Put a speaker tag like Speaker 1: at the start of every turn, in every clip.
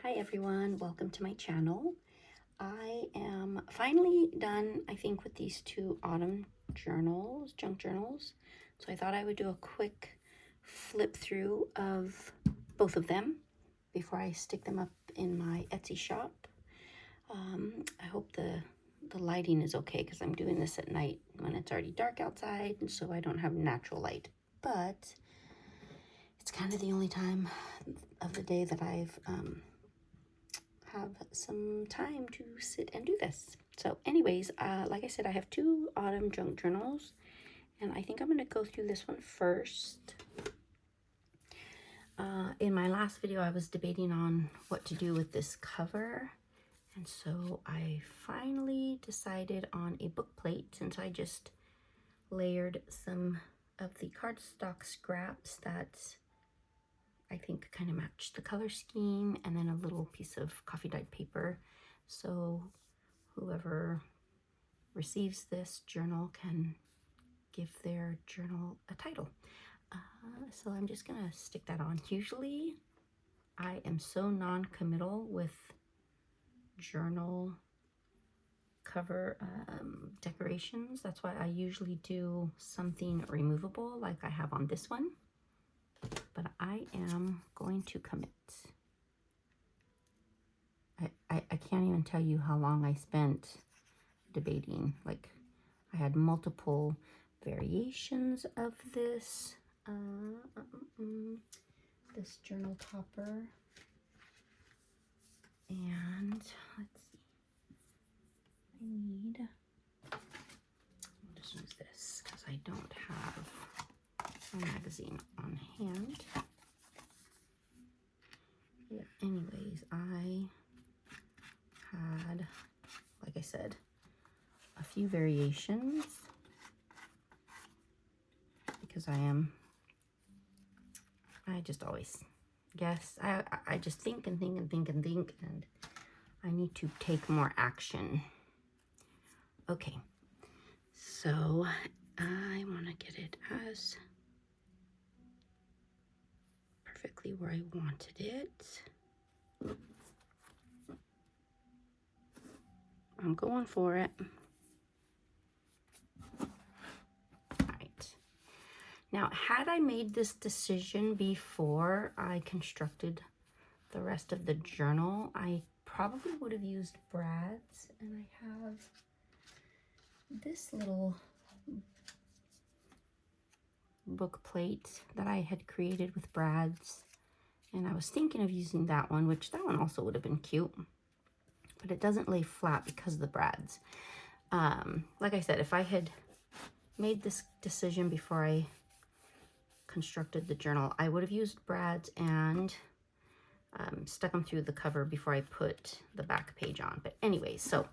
Speaker 1: Hi everyone, welcome to my channel. I am finally done, I think, with these two autumn journals, junk journals. So I thought I would do a quick flip through of both of them before I stick them up in my Etsy shop. I hope the lighting is okay because I'm doing this at night when it's already dark outside, and so I don't have natural light. But it's kind of the only time of the day that I've have some time to sit and do this. So anyways, like I said, I have two autumn junk journals, and I think I'm going to go through this one first. In my last video, I was debating on what to do with this cover, and so I finally decided on a book plate, since I just layered some of the cardstock scraps that I think kind of matched the color scheme, and then a little piece of coffee dyed paper. So whoever receives this journal can give their journal a title. So I'm just gonna stick that on. Usually I am so non-committal with journal cover decorations. That's why I usually do something removable like I have on this one. But I am going to commit. I can't even tell you how long I spent debating. Like, I had multiple variations of this this journal topper, and let's see, I'll just use this because I don't have a magazine on hand. Yeah, anyways, I had, like I said, a few variations because I just always guess. I just think and think and think and think, and I need to take more action. Okay, so I want to get it as perfectly where I wanted it. I'm going for it. All right. Now, had I made this decision before I constructed the rest of the journal, I probably would have used brads, and I have this little book plate that I had created with brads, and I was thinking of using that one, which that one also would have been cute, but it doesn't lay flat because of the brads. Like I said, if I had made this decision before I constructed the journal, I would have used brads and stuck them through the cover before I put the back page on. But anyway, so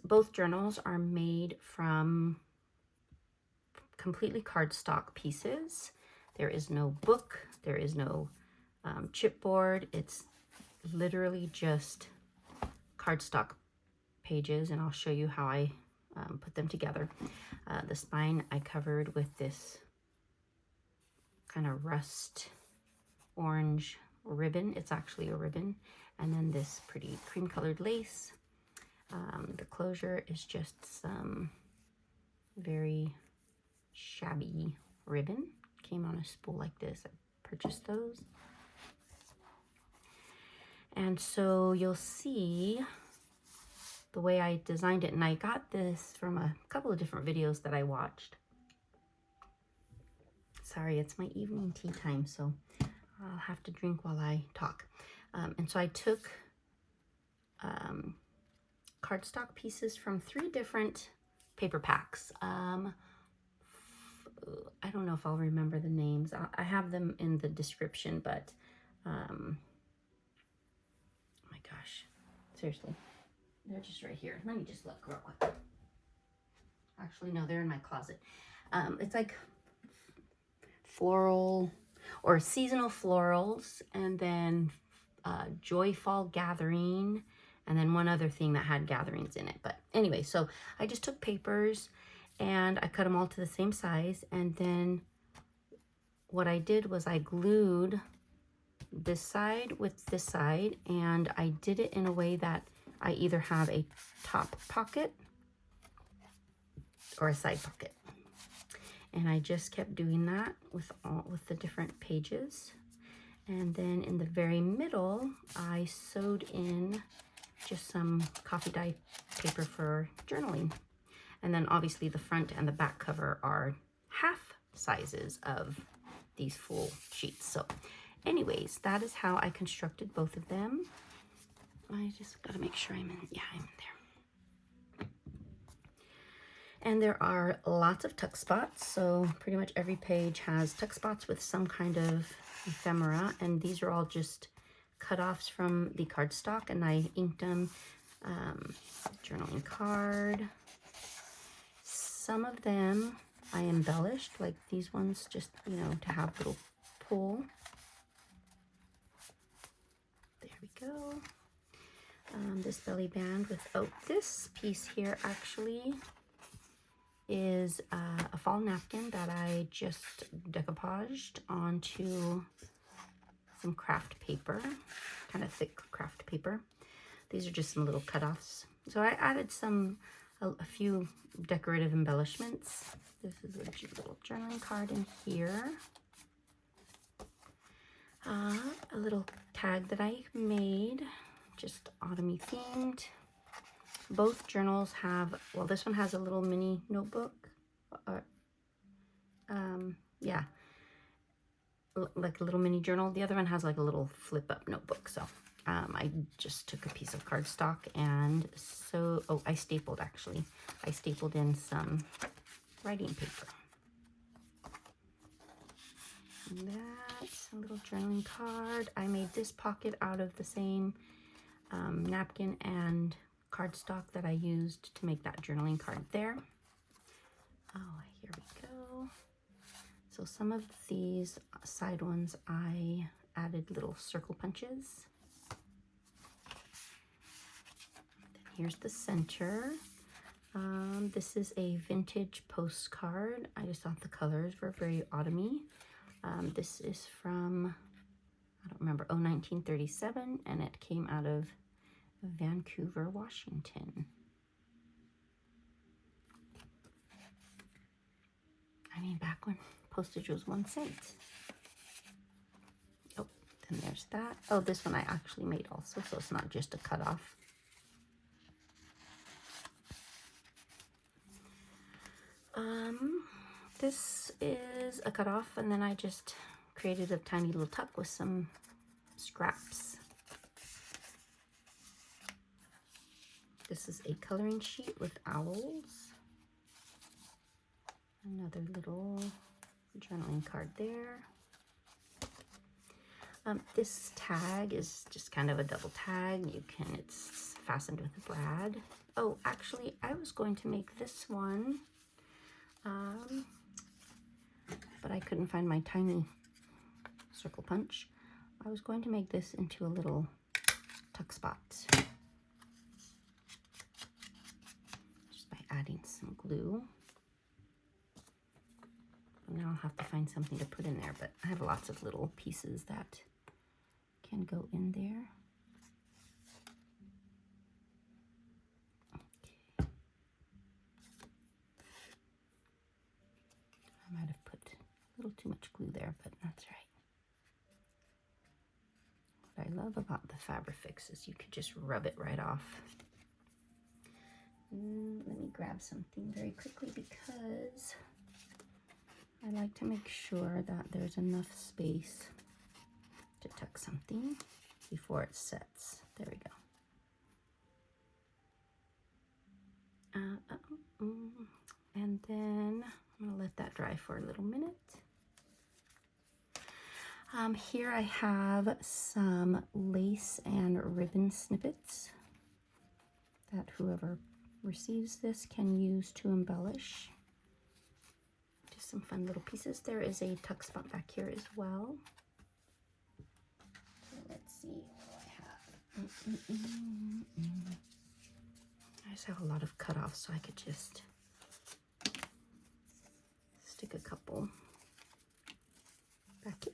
Speaker 1: both journals are made from completely cardstock pieces. There is no book, there is no chipboard. It's literally just cardstock pages, and I'll show you how I put them together. The spine I covered with this kind of rust orange ribbon. It's actually a ribbon. And then this pretty cream colored lace. The closure is just some very shabby ribbon. Came on a spool like this. I purchased those. And so you'll see the way I designed it, and I got this from a couple of different videos that I watched. Sorry, it's my evening tea time, so I'll have to drink while I talk. And so I took cardstock pieces from 3 different paper packs. I don't know if I'll remember the names. I have them in the description, but oh my gosh, seriously, they're just right here. Let me just look real quick. Actually, no, they're in my closet. It's like floral or seasonal florals, and then Joyfall Gathering, and then one other thing that had gatherings in it. But anyway, so I just took papers and I cut them all to the same size, and then what I did was I glued this side with this side, and I did it in a way that I either have a top pocket or a side pocket. And I just kept doing that with the different pages. And then in the very middle, I sewed in just some coffee dye paper for journaling. And then obviously the front and the back cover are half sizes of these full sheets. So anyways, that is how I constructed both of them. I just gotta make sure I'm in, yeah, I'm in there. And there are lots of tuck spots. So pretty much every page has tuck spots with some kind of ephemera. And these are all just cut-offs from the cardstock, and I inked them. Journaling card. Some of them I embellished, like these ones, just, you know, to have little pull. There we go. This belly band with, oh, this piece here actually is a fall napkin that I just decoupaged onto some craft paper, kind of thick craft paper. These are just some little cutoffs. So I added a few decorative embellishments. This is a cute little journaling card in here. A little tag that I made, just autumny themed. Both journals have, well, this one has a little mini notebook. Yeah, like a little mini journal. The other one has like a little flip up notebook. So I just took a piece of cardstock and I stapled actually. I stapled in some writing paper. And that's a little journaling card. I made this pocket out of the same napkin and cardstock that I used to make that journaling card there. Oh, here we go. So some of these side ones I added little circle punches. Here's the center. This is a vintage postcard. I just thought the colors were very autumny. This is from, I don't remember, 1937, and it came out of Vancouver, Washington. I mean, back when postage was 1 cent. Oh, then there's that. Oh, this one I actually made also, so it's not just a cutoff. This is a cutoff, and then I just created a tiny little tuck with some scraps. This is a coloring sheet with owls. Another little journaling card there. This tag is just kind of a double tag. It's fastened with a brad. Oh, actually, I was going to make this one, but I couldn't find my tiny circle punch. I was going to make this into a little tuck spot, just by adding some glue. Now I'll have to find something to put in there, but I have lots of little pieces that can go in there. Okay. I might have put a little too much glue there, but that's right. What I love about the Fabrifix is you could just rub it right off. Let me grab something very quickly because I like to make sure that there's enough space to tuck something before it sets. There we go. And then I'm gonna let that dry for a little minute. Here I have some lace and ribbon snippets that whoever receives this can use to embellish. Just some fun little pieces. There is a tuck spot back here as well. So let's see what I have. I just have a lot of cutoffs, so I could just stick a couple back here.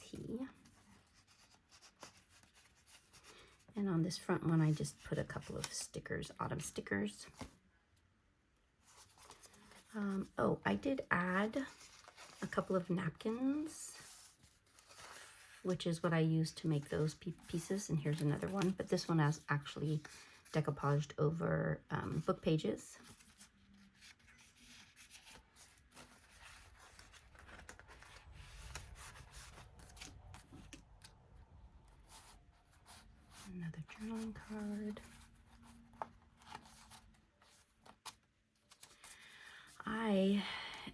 Speaker 1: tea. And on this front one, I just put a couple of stickers, autumn stickers. Oh, I did add a couple of napkins, which is what I used to make those pieces. And here's another one, but this one has actually decoupaged over book pages. Another journaling card. I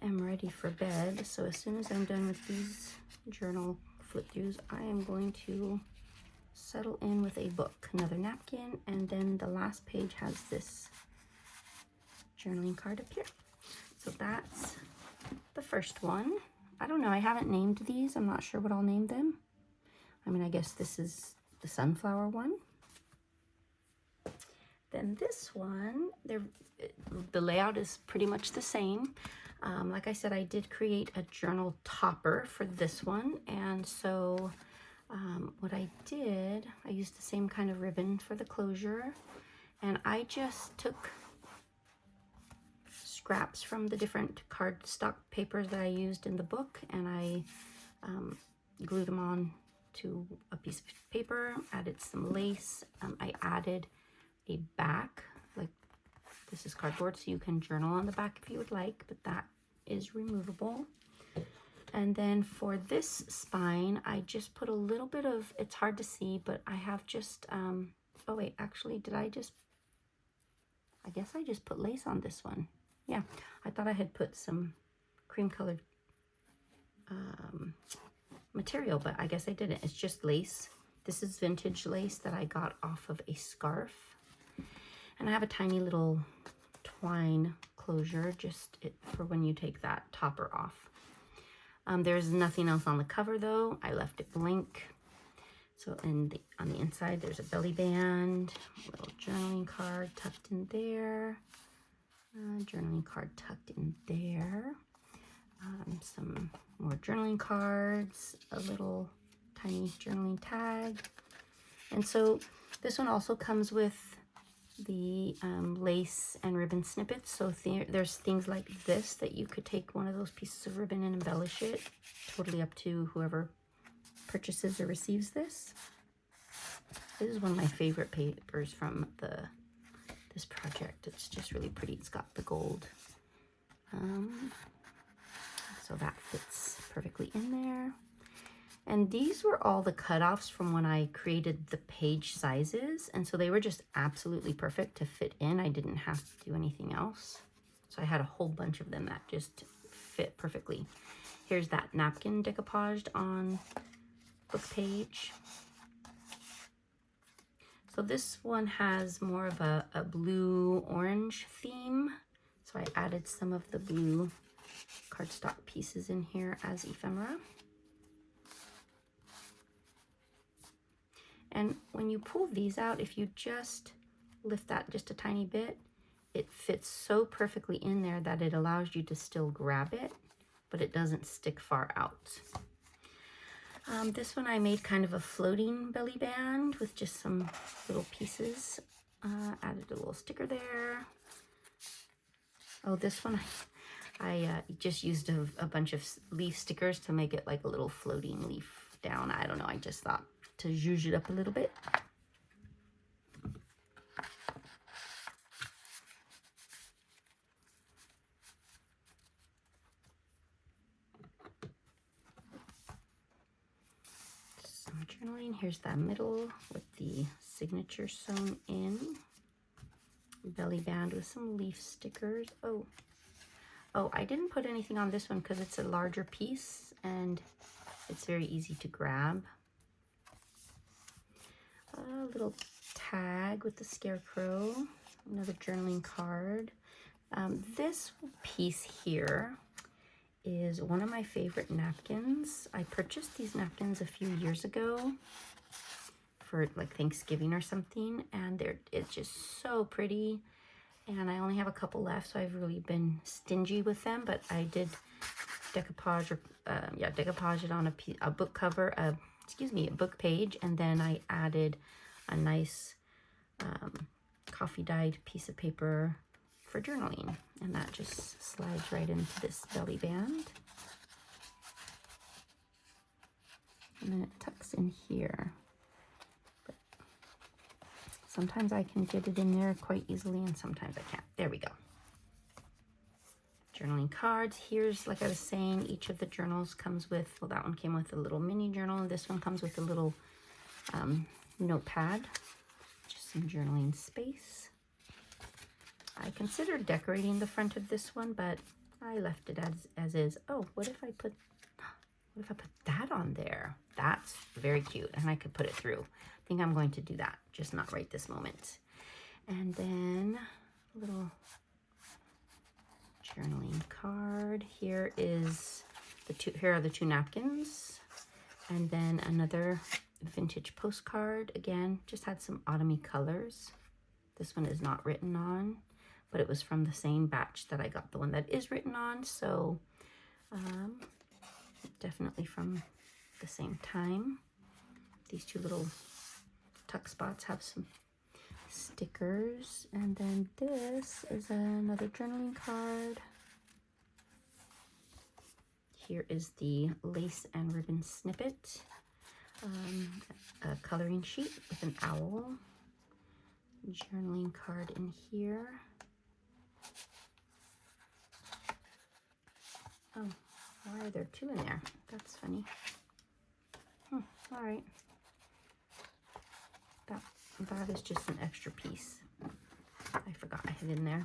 Speaker 1: am ready for bed, so as soon as I'm done with these journal flip throughs, I am going to settle in with a book. Another napkin, and then the last page has this journaling card up here. So that's the first one. I don't know, I haven't named these. I'm not sure what I'll name them. I mean, I guess this is the sunflower one. Then this one, the layout is pretty much the same. Like I said, I did create a journal topper for this one, and so what I did, I used the same kind of ribbon for the closure, and I just took scraps from the different cardstock papers that I used in the book, and I glued them on to a piece of paper, added some lace. I added a back, like this is cardboard, so you can journal on the back if you would like, but that is removable. And then for this spine, I just put a little bit of, it's hard to see, but I have just, oh wait, actually, I guess I just put lace on this one. Yeah, I thought I had put some cream colored material, but I guess I didn't. It's just lace. This is vintage lace that I got off of a scarf. And I have a tiny little twine closure, just for when you take that topper off. There's nothing else on the cover though. I left it blank. So on the inside, there's a belly band, a little journaling card tucked in there, journaling card tucked in there, some more journaling cards, a little tiny journaling tag. And so this one also comes with the lace and ribbon snippets. So there's things like this that you could take one of those pieces of ribbon and embellish it. Totally up to whoever purchases or receives this. This is one of my favorite papers from this project. It's just really pretty. It's got the gold. So that fits perfectly in there. And these were all the cutoffs from when I created the page sizes. And so they were just absolutely perfect to fit in. I didn't have to do anything else. So I had a whole bunch of them that just fit perfectly. Here's that napkin decoupaged on book page. So this one has more of a blue-orange theme. So I added some of the blue cardstock pieces in here as ephemera. And when you pull these out, if you just lift that just a tiny bit, it fits so perfectly in there that it allows you to still grab it, but it doesn't stick far out. This one I made kind of a floating belly band with just some little pieces. Added a little sticker there. Oh, this one I just used a bunch of leaf stickers to make it like a little floating leaf down. I don't know, I just thought to zhuzh it up a little bit. Some journaling. Here's that middle with the signature sewn in. Belly band with some leaf stickers. Oh, I didn't put anything on this one because it's a larger piece and it's very easy to grab. A little tag with the scarecrow, another journaling card. This piece here is one of my favorite napkins. I purchased these napkins a few years ago for like Thanksgiving or something, and it's just so pretty. And I only have a couple left, so I've really been stingy with them, but I did decoupage or decoupage it on a book cover, a book page, and then I added a nice coffee dyed piece of paper for journaling, and that just slides right into this belly band, and then it tucks in here. But sometimes I can get it in there quite easily, and sometimes I can't. There we go. Journaling cards. Here's, like I was saying, each of the journals comes with, well, that one came with a little mini journal, and this one comes with a little notepad, just some journaling space. I considered decorating the front of this one, but I left it as is. Oh, what if I put that on there? That's very cute, and I could put it through. I think I'm going to do that, just not right this moment. And then a little journaling card. Here are the two napkins, and then another vintage postcard. Again, just had some autumny colors. This one is not written on, but it was from the same batch that I got the one that is written on, so definitely from the same time. These two little tuck spots have some stickers, and then this is another journaling card. Here is the lace and ribbon snippet, a coloring sheet with an owl, journaling card in here. Oh, why are there two in there? That's funny. All right. That is just an extra piece. I forgot I had in there.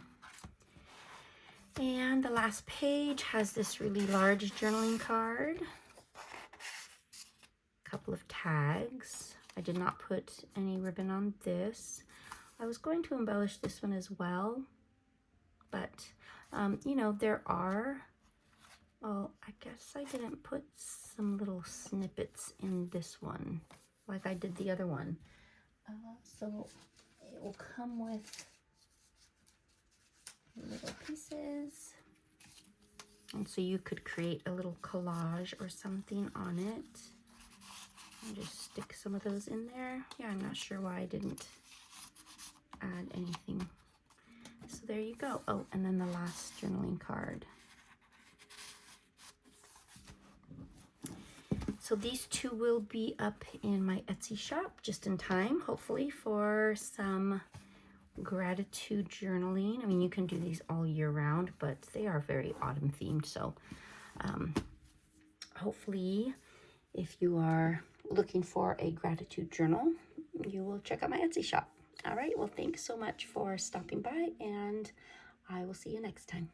Speaker 1: And the last page has this really large journaling card. A couple of tags. I did not put any ribbon on this. I was going to embellish this one as well, but you know, there are, well, I guess I didn't put some little snippets in this one like I did the other one. So it will come with little pieces, and so you could create a little collage or something on it and just stick some of those in there. Yeah, I'm not sure why I didn't add anything. So there you go. Oh, and then the last journaling card. So these two will be up in my Etsy shop just in time, hopefully, for some gratitude journaling. I mean, you can do these all year round, but they are very autumn themed. So hopefully, if you are looking for a gratitude journal, you will check out my Etsy shop. All right, well, thanks so much for stopping by, and I will see you next time.